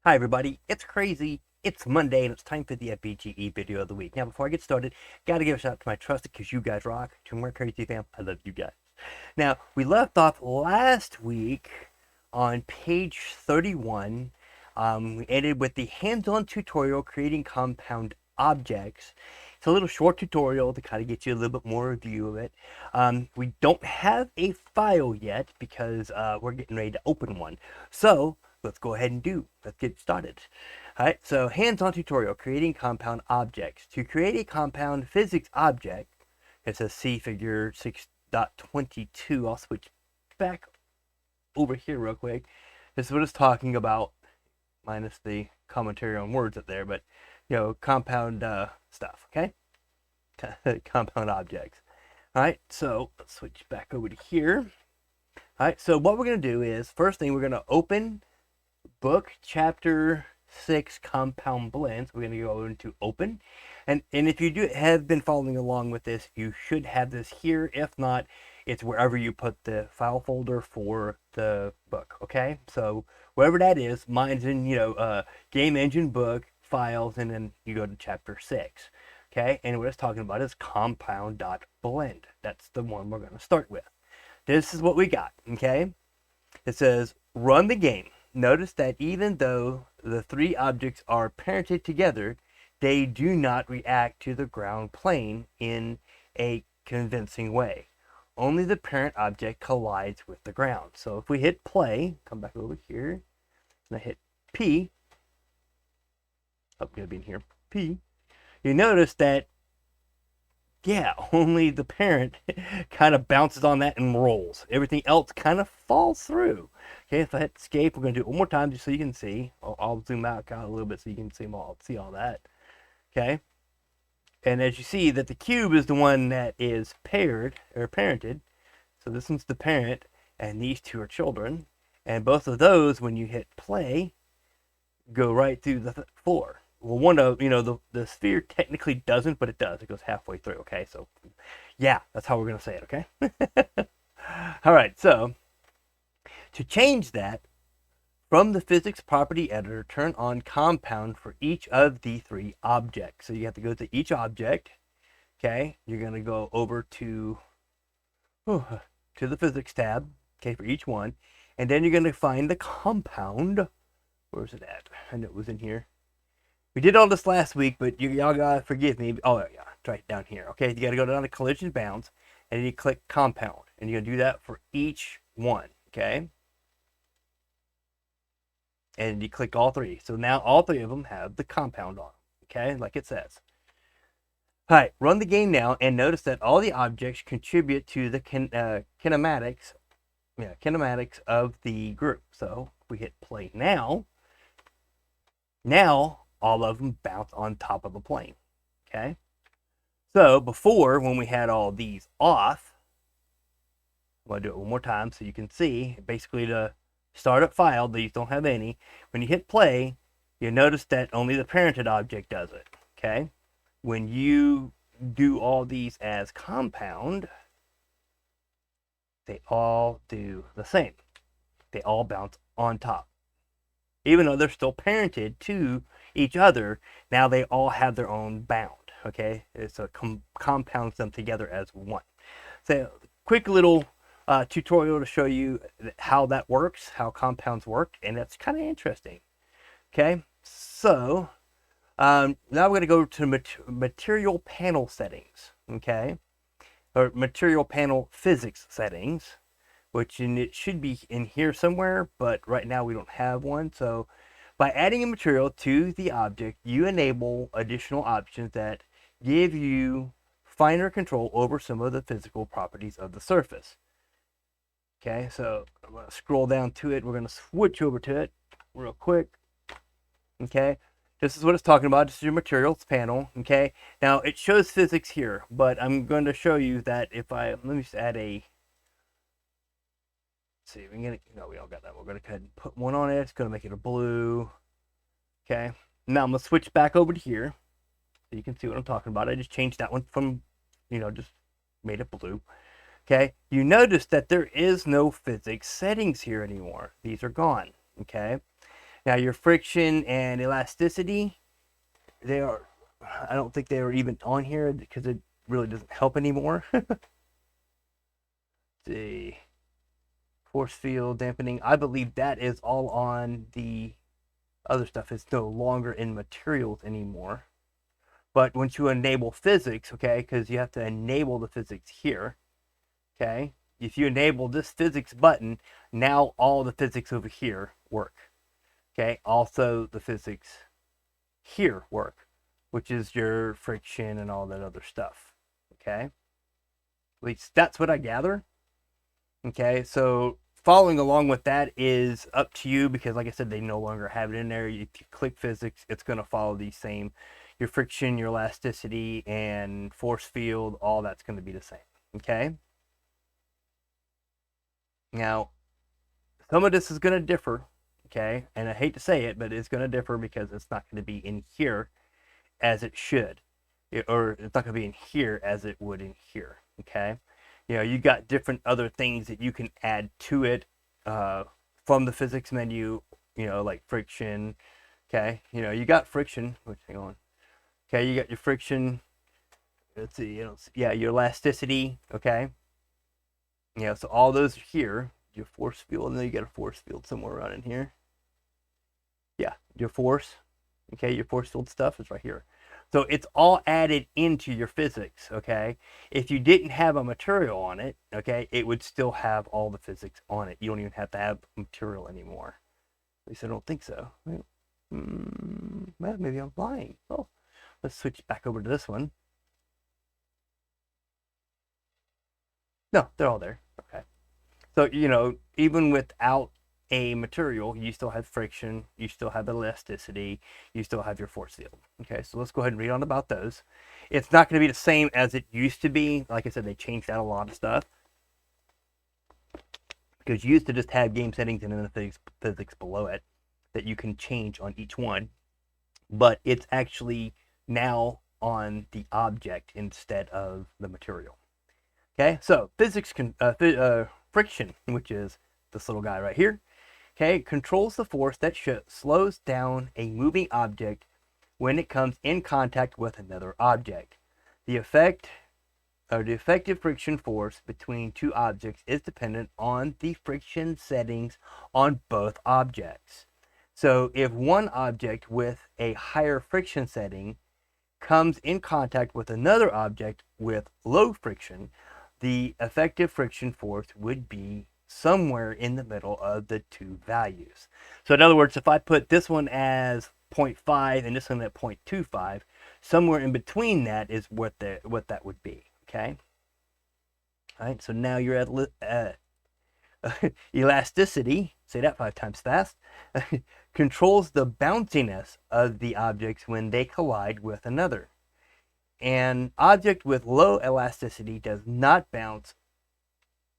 Hi everybody, it's crazy. It's Monday and it's time for the FBGE video of the week. Now before I get started, gotta give a shout out to my trusted because you guys rock. To my crazy fam, I love you guys. Now we left off last week on page 31. We ended with the hands-on tutorial creating compound objects. It's a little short tutorial to kind of get you a little bit more review of it. We don't have a file yet because we're getting ready to open one. So let's go ahead and let's get started. All right, so hands-on tutorial, creating compound objects. To create a compound physics object, it says C figure 6.22. I'll switch back over here real quick. This is what it's talking about, minus the commentary on words up there, but compound stuff, okay? Compound objects. All right, so let's switch back over to here. All right, so what we're going to do is, first thing, we're going to open book chapter 6 compound blends. We're going to go into open, and if you have been following along with this, you should have this here. If not, it's wherever you put the file folder for the book. Okay, so wherever that is, mine's in game engine book files, and then you go to chapter 6. Okay, and what it's talking about is compound.blend. That's the one we're going to start with. This is what we got. Okay, it says run the game. Notice that even though the three objects are parented together, they do not react to the ground plane in a convincing way. Only the parent object collides with the ground. So if we hit play, come back over here, and I hit P, I'm going to be in here, P, you notice that, yeah, only the parent kind of bounces on that and rolls. Everything else kind of falls through. Okay, if I hit escape, we're going to do it one more time just so you can see. I'll zoom out a little bit so you can see all that. Okay, and as you see that the cube is the one that is paired or parented. So this one's the parent, and these two are children. And both of those, when you hit play, go right through the floor. Well, one of the sphere technically doesn't, but it does. It goes halfway through. Okay, so yeah, that's how we're gonna say it. Okay. All right. So to change that, from the physics property editor, turn on compound for each of the three objects. So you have to go to each object. Okay, you're gonna go over to the physics tab. Okay, for each one, and then you're gonna find the compound. Where's it at? I know it was in here. We did all this last week, but y'all gotta forgive me. Oh yeah, it's right down here. Okay, you gotta go down to collision bounds, and then you click compound, and you're gonna do that for each one. Okay, and you click all three. So now all three of them have the compound on. Okay, like it says. All right, run the game now, and notice that all the objects contribute to the kinematics of the group. So if we hit play now, all of them bounce on top of the plane. Okay, so before, when we had all these off, I'm going to do it one more time so you can see. Basically, the startup file, these don't have any. When you hit play, you notice that only the parented object does it. Okay, when you do all these as compound, they all do the same. They all bounce on top. Even though they're still parented to each other, now they all have their own bound. Okay, so it compounds them together as one. So quick little tutorial to show you how that works, how compounds work, and that's kind of interesting. Okay, so now we're going to go to material panel settings. Okay, or material panel physics settings, which it should be in here somewhere, but right now we don't have one. So by adding a material to the object, you enable additional options that give you finer control over some of the physical properties of the surface. Okay, so I'm going to scroll down to it. We're going to switch over to it real quick. Okay, this is what it's talking about. This is your materials panel. Okay, now it shows physics here, but I'm going to show you that if let me just add a, see, we all got that. We're going to go ahead and put one on it. It's going to make it a blue. Okay, now I'm going to switch back over to here so you can see what I'm talking about. I just changed that one from, just made it blue. Okay, you notice that there is no physics settings here anymore. These are gone. Okay, Now your friction and elasticity, I don't think they are even on here because it really doesn't help anymore. See, force field dampening, I believe that is all on the other stuff. It's no longer in materials anymore. But once you enable physics, okay, because you have to enable the physics here, okay, if you enable this physics button, now all the physics over here work. Okay, also the physics here work, which is your friction and all that other stuff. Okay, at least that's what I gather. Okay, so following along with that is up to you because, like I said, they no longer have it in there. If you click physics, it's going to follow these same, your friction, your elasticity, and force field, all that's going to be the same. Okay. Now, some of this is going to differ. Okay, and I hate to say it, but it's going to differ because it's not going to be in here as it should, or it's not going to be in here as it would in here. Okay, you got different other things that you can add to it from the physics menu, like friction. Okay, you got friction, which, hang on. Okay, you got your friction. Let's see, yeah, your elasticity. Okay, so all those are here. Your force field, and then you got a force field somewhere around in here. Yeah, your force. Okay, your force field stuff is right here. So it's all added into your physics, okay? If you didn't have a material on it, okay, it would still have all the physics on it. You don't even have to have material anymore. At least I don't think so. Well, maybe I'm lying. Oh, let's switch back over to this one. No, they're all there. Okay. So, even without a material, you still have friction, you still have elasticity, you still have your force field. Okay, so let's go ahead and read on about those. It's not going to be the same as it used to be. Like I said, they changed out a lot of stuff. Because you used to just have game settings and then the physics below it that you can change on each one. But it's actually now on the object instead of the material. Okay, so friction, which is this little guy right here, okay, controls the force that slows down a moving object when it comes in contact with another object. The effective friction force between two objects is dependent on the friction settings on both objects. So if one object with a higher friction setting comes in contact with another object with low friction, the effective friction force would be somewhere in the middle of the two values. So in other words, if I put this one as 0.5 and this one at 0.25, somewhere in between that is what that would be. Okay. All right. So now you're at elasticity. Say that 5 times fast. Controls the bounciness of the objects when they collide with another. An object with low elasticity does not bounce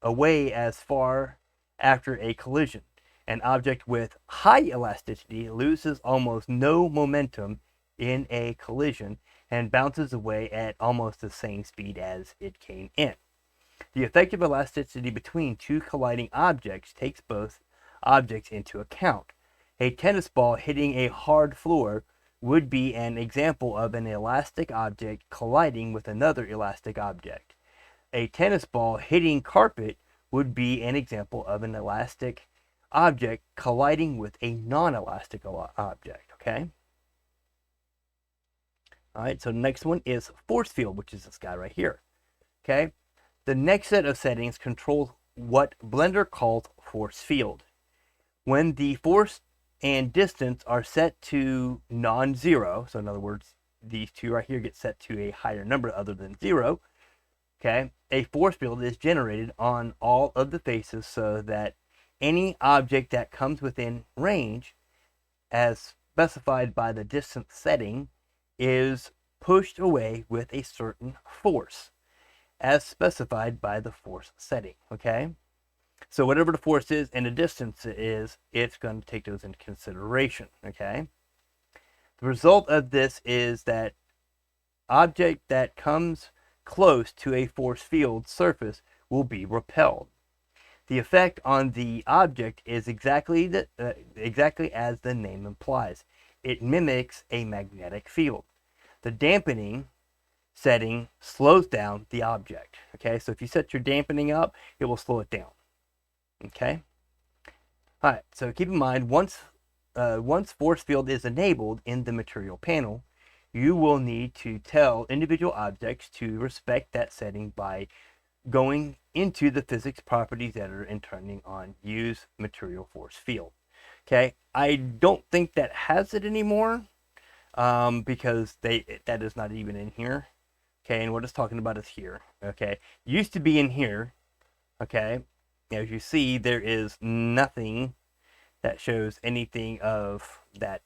away as far after a collision. An object with high elasticity loses almost no momentum in a collision and bounces away at almost the same speed as it came in. The effective elasticity between two colliding objects takes both objects into account. A tennis ball hitting a hard floor would be an example of an elastic object colliding with another elastic object. A tennis ball hitting carpet would be an example of an elastic object colliding with a non-elastic object, okay? All right, so the next one is force field, which is this guy right here, okay? The next set of settings controls what Blender calls force field. When the force and distance are set to non-zero, so in other words, these two right here get set to a higher number other than 0, okay, a force field is generated on all of the faces so that any object that comes within range, as specified by the distance setting, is pushed away with a certain force, as specified by the force setting, okay? So whatever the force is and the distance is, it's going to take those into consideration, okay? The result of this is that object that comes close to a force field surface will be repelled. The effect on the object is exactly as the name implies. It mimics a magnetic field. The dampening setting slows down the object. Okay, so if you set your dampening up, it will slow it down. Okay. All right. So keep in mind, once force field is enabled in the material panel, you will need to tell individual objects to respect that setting by going into the physics properties editor and turning on use material force field. Okay, I don't think that has it anymore because that is not even in here. Okay, and what it's talking about is here. Okay, used to be in here. Okay, as you see, there is nothing that shows anything of that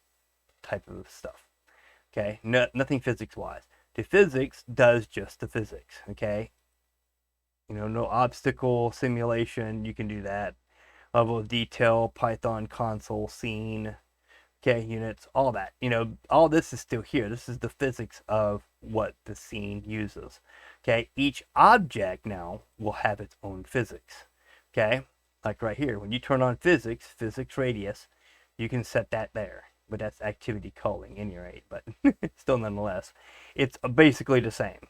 type of stuff. Okay, nothing physics wise. The physics does just the physics. Okay, no obstacle simulation, you can do that. Level of detail, Python console, scene, okay, units, all that. All this is still here. This is the physics of what the scene uses. Okay, each object now will have its own physics. Okay, like right here, when you turn on physics radius, you can set that there. But that's activity culling in your 8, but still nonetheless, it's basically the same.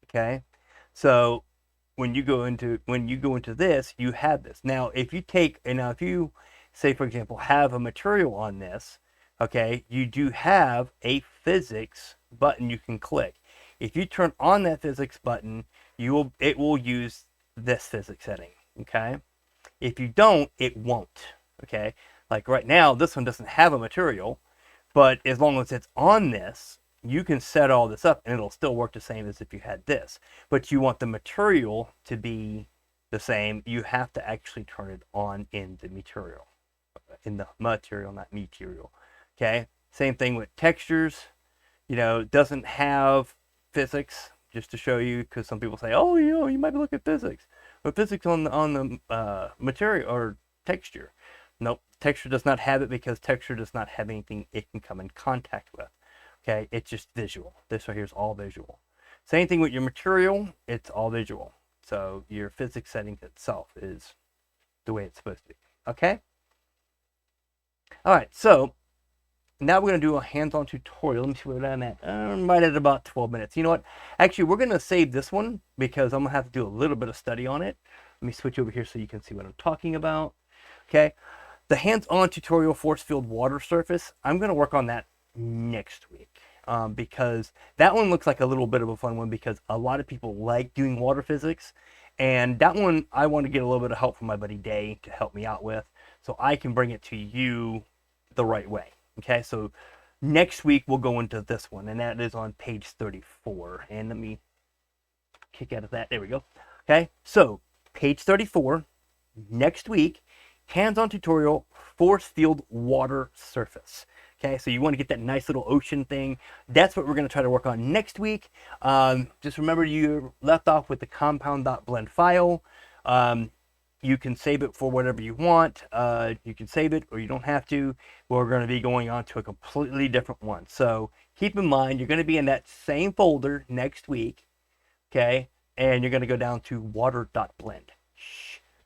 Okay, so when you go into this, you have this. Now, if you say, for example, have a material on this, okay, you do have a physics button you can click. If you turn on that physics button, it will use this physics setting. Okay, if you don't, it won't. Okay, like right now, this one doesn't have a material, but as long as it's on this, you can set all this up and it'll still work the same as if you had this. But you want the material to be the same. You have to actually turn it on in the material. Not material. Okay? Same thing with textures. It doesn't have physics, just to show you, because some people say, oh, you might be looking at physics. But physics on the material or texture. Nope. Texture does not have it because texture does not have anything it can come in contact with. Okay, it's just visual. This right here is all visual. Same thing with your material, it's all visual. So your physics setting itself is the way it's supposed to be. Okay? All right, so now we're going to do a hands-on tutorial. Let me see what I'm at. I'm right at about 12 minutes. You know what? Actually, we're going to save this one because I'm going to have to do a little bit of study on it. Let me switch over here so you can see what I'm talking about. Okay? The hands-on tutorial force field water surface, I'm going to work on that next week because that one looks like a little bit of a fun one because a lot of people like doing water physics, and that one I want to get a little bit of help from my buddy Day to help me out with so I can bring it to you the right way. Okay, so next week we'll go into this one, and that is on page 34, and let me kick out of that. There we go. Okay, so page 34 next week, hands-on tutorial force field water surface. Okay, so you want to get that nice little ocean thing. That's what we're going to try to work on next week. Just remember you left off with the compound.blend file. You can save it for whatever you want. You can save it or you don't have to. We're going to be going on to a completely different one. So keep in mind, you're going to be in that same folder next week. Okay, and you're going to go down to water.blend.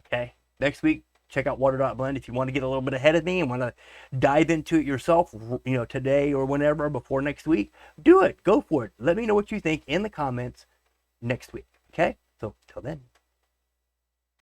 Okay, next week. Check out water.blend if you want to get a little bit ahead of me and want to dive into it yourself, today or whenever before next week. Do it. Go for it. Let me know what you think in the comments next week. Okay? So, till then.